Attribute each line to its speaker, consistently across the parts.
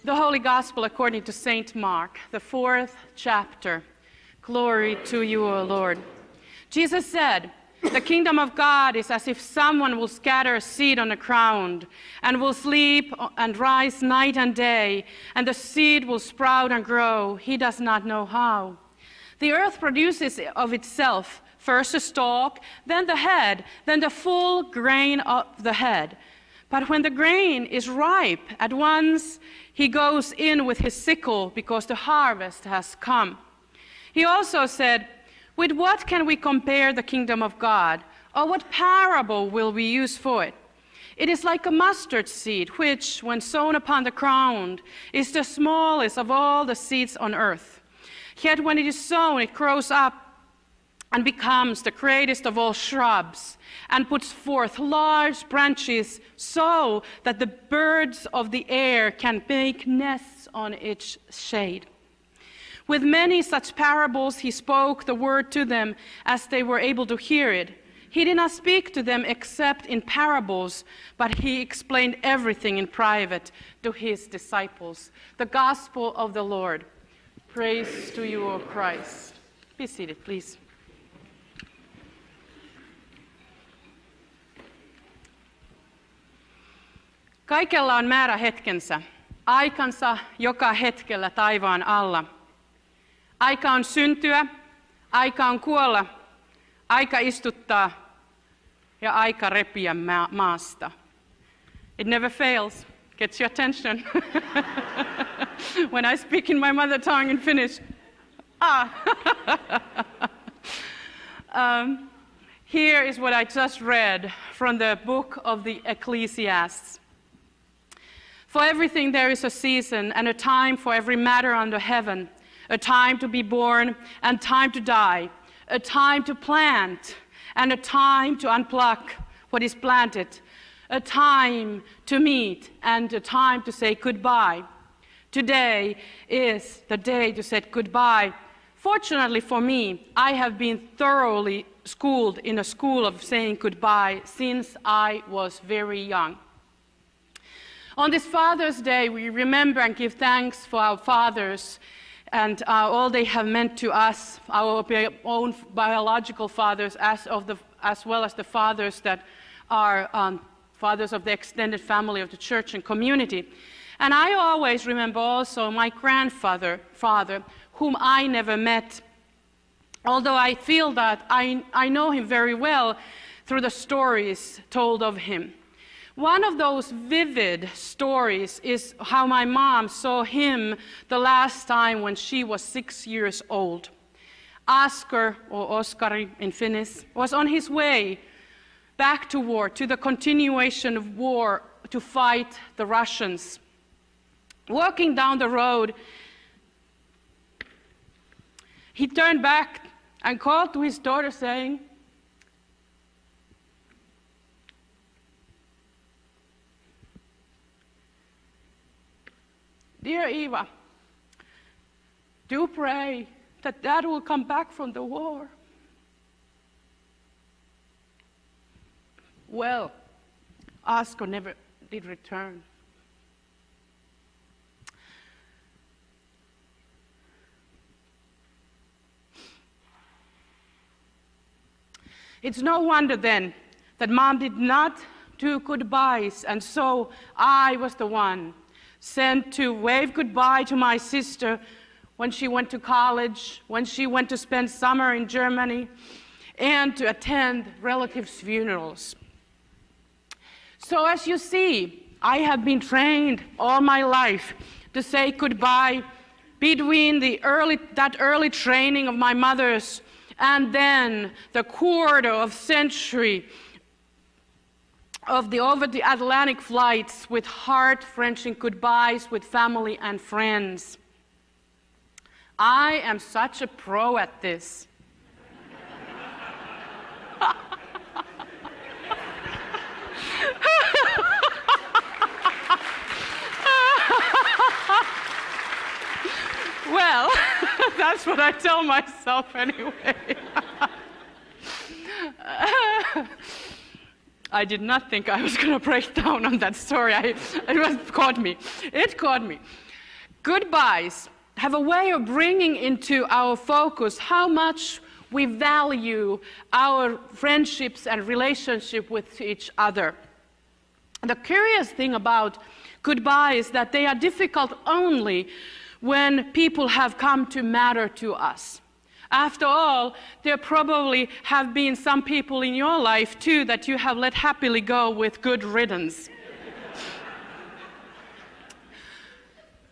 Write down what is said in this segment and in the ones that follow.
Speaker 1: The Holy Gospel according to St. Mark, the 4th chapter. Glory to you, O Lord. Jesus said, "The kingdom of God is as if someone will scatter a seed on the ground and will sleep and rise night and day, and the seed will sprout and grow. He does not know how. The earth produces of itself first the stalk, then the head, then the full grain of the head. But when the grain is ripe, at once he goes in with his sickle because the harvest has come." He also said, "With what can we compare the kingdom of God? Or what parable will we use for it? It is like a mustard seed, which, when sown upon the ground, is the smallest of all the seeds on earth. Yet when it is sown, it grows up and becomes the greatest of all shrubs, and puts forth large branches so that the birds of the air can make nests on its shade." With many such parables he spoke the word to them as they were able to hear it. He did not speak to them except in parables, but he explained everything in private to his disciples. The gospel of the Lord. Praise to you, O Christ. Be seated, please. Kaikella on määrä hetkensä, aikansa joka hetkellä taivaan alla. Aika on syntyä, aika on kuolla, aika istuttaa ja aika repiä maasta. It never fails, gets your attention. When I speak in my mother tongue in Finnish. Here is what I just read from the book of the Ecclesiastes. "For everything there is a season and a time for every matter under heaven, a time to be born and time to die, a time to plant and a time to unpluck what is planted, a time to meet and a time to say goodbye. Today is the day to say goodbye. Fortunately for me, I have been thoroughly schooled in a school of saying goodbye since I was very young." On this Father's Day, we remember and give thanks for our fathers and all they have meant to us, our own biological fathers, as well as the fathers that are fathers of the extended family of the church and community. And I always remember also my father, whom I never met, although I feel that I know him very well through the stories told of him. One of those vivid stories is how my mom saw him the last time when she was 6 years old. Oscar, or Oskari in Finnish, was on his way back to war, to the continuation of war, to fight the Russians. Walking down the road, he turned back and called to his daughter saying, "Dear Eva, do pray that Dad will come back from the war." Well, Oscar never did return. It's no wonder then that Mom did not do goodbyes, and so I was the one sent to wave goodbye to my sister when she went to college, when she went to spend summer in Germany, and to attend relatives' funerals. So as you see, I have been trained all my life to say goodbye between that early training of my mother's and then the quarter of century of the over the Atlantic flights with heart-wrenching goodbyes with family and friends. I am such a pro at this. Well, that's what I tell myself anyway. I did not think I was going to break down on that story. It caught me. Goodbyes have a way of bringing into our focus how much we value our friendships and relationship with each other. The curious thing about goodbye is that they are difficult only when people have come to matter to us. After all, there probably have been some people in your life too that you have let happily go with good riddance.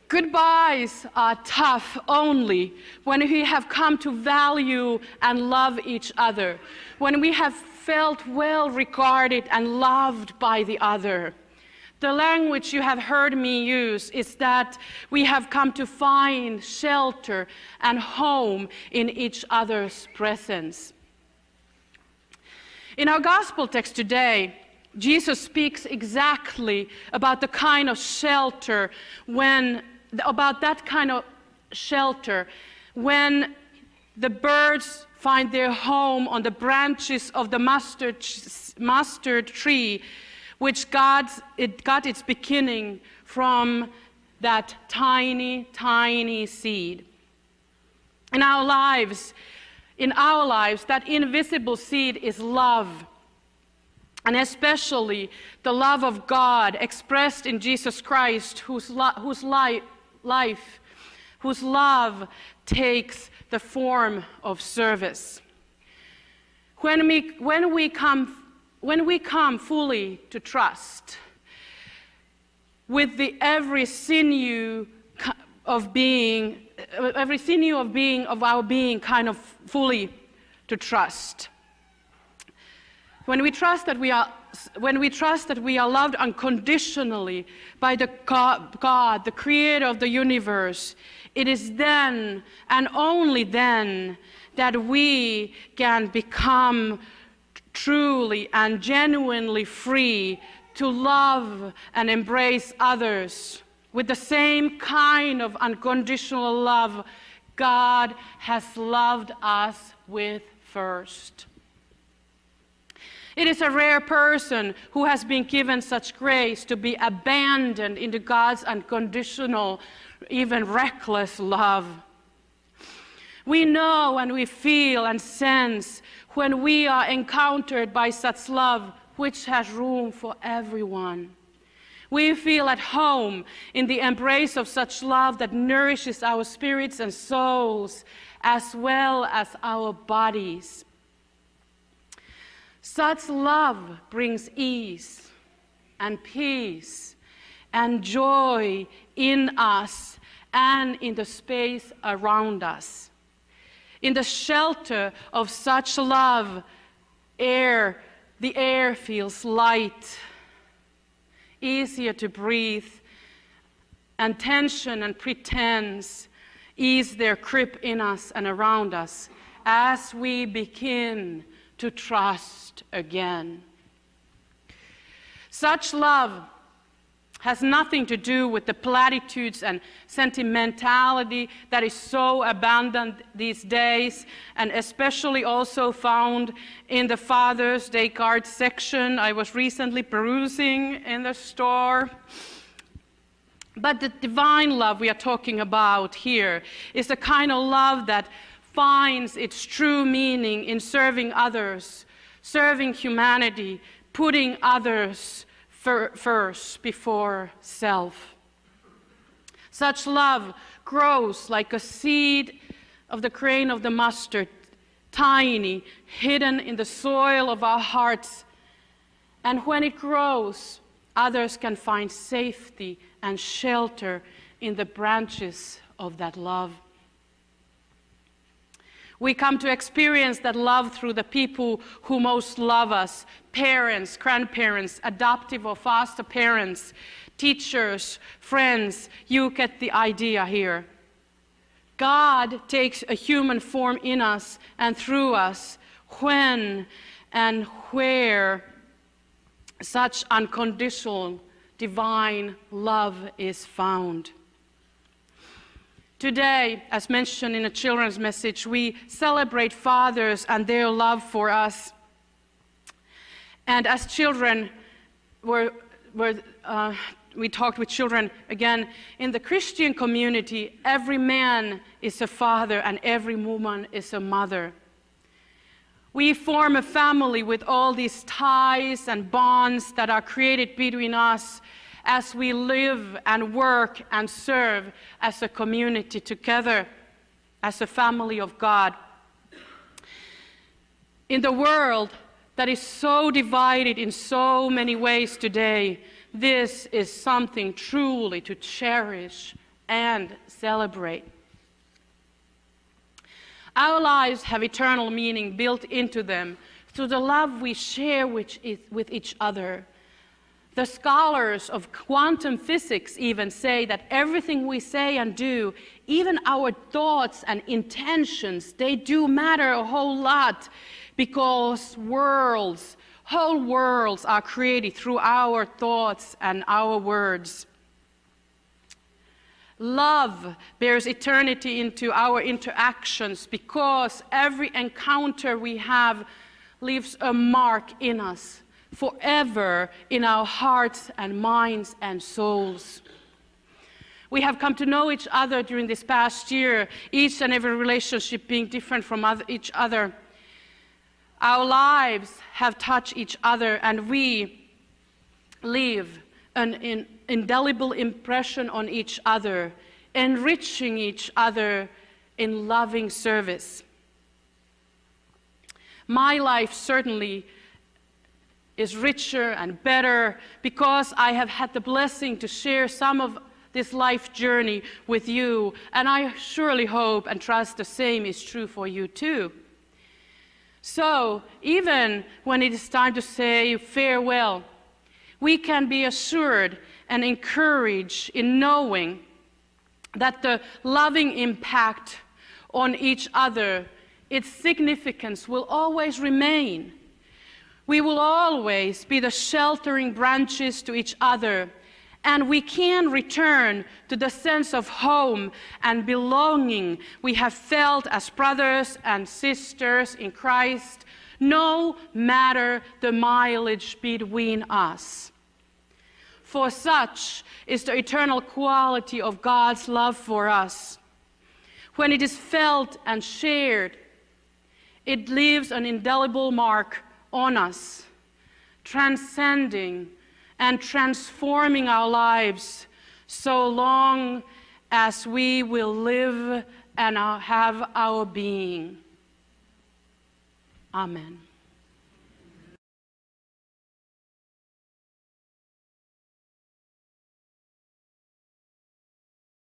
Speaker 1: Goodbyes are tough only when we have come to value and love each other, when we have felt well regarded and loved by the other. The language you have heard me use is that we have come to find shelter and home in each other's presence. In our gospel text today, Jesus speaks exactly about the kind of shelter when the birds find their home on the branches of the mustard tree, which got its beginning from that tiny, tiny seed. In our lives, that invisible seed is love. And especially the love of God expressed in Jesus Christ, whose love takes the form of service. When we come fully to trust, with every sinew of our being kind of fully to trust. When we trust that we are loved unconditionally by the God, the creator of the universe, it is then and only then that we can become truly and genuinely free to love and embrace others with the same kind of unconditional love God has loved us with first. It is a rare person who has been given such grace to be abandoned into God's unconditional, even reckless love. We know and we feel and sense when we are encountered by such love, which has room for everyone. We feel at home in the embrace of such love that nourishes our spirits and souls, as well as our bodies. Such love brings ease and peace and joy in us and in the space around us. In the shelter of such love, the air feels light, easier to breathe, and tension and pretense ease their grip in us and around us as we begin to trust again. Such love has nothing to do with the platitudes and sentimentality that is so abundant these days, and especially also found in the Father's Day card section I was recently perusing in the store. But the divine love we are talking about here is the kind of love that finds its true meaning in serving others, serving humanity, putting others first before self. Such love grows like a seed of the grain of the mustard, tiny, hidden in the soil of our hearts. And when it grows, others can find safety and shelter in the branches of that love. We come to experience that love through the people who most love us: parents, grandparents, adoptive or foster parents, teachers, friends. You get the idea here. God takes a human form in us and through us when and where such unconditional divine love is found. Today, as mentioned in a children's message, we celebrate fathers and their love for us. And as children, we're we talked with children again, in the Christian community, every man is a father and every woman is a mother. We form a family with all these ties and bonds that are created between us as we live and work and serve as a community together, as a family of God. In the world that is so divided in so many ways today, this is something truly to cherish and celebrate. Our lives have eternal meaning built into them through the love we share with each other. The scholars of quantum physics even say that everything we say and do, even our thoughts and intentions, they do matter a whole lot, because whole worlds are created through our thoughts and our words. Love bears eternity into our interactions because every encounter we have leaves a mark in us forever in our hearts and minds and souls. We have come to know each other during this past year, each and every relationship being different from each other. Our lives have touched each other, and we leave an indelible impression on each other, enriching each other in loving service. My life certainly is richer and better because I have had the blessing to share some of this life journey with you, and I surely hope and trust the same is true for you too. So, even when it is time to say farewell, we can be assured and encouraged in knowing that the loving impact on each other, its significance will always remain. We will always be the sheltering branches to each other, and we can return to the sense of home and belonging we have felt as brothers and sisters in Christ, no matter the mileage between us. For such is the eternal quality of God's love for us. When it is felt and shared, it leaves an indelible mark on us, transcending and transforming our lives so long as we will live and have our being. Amen.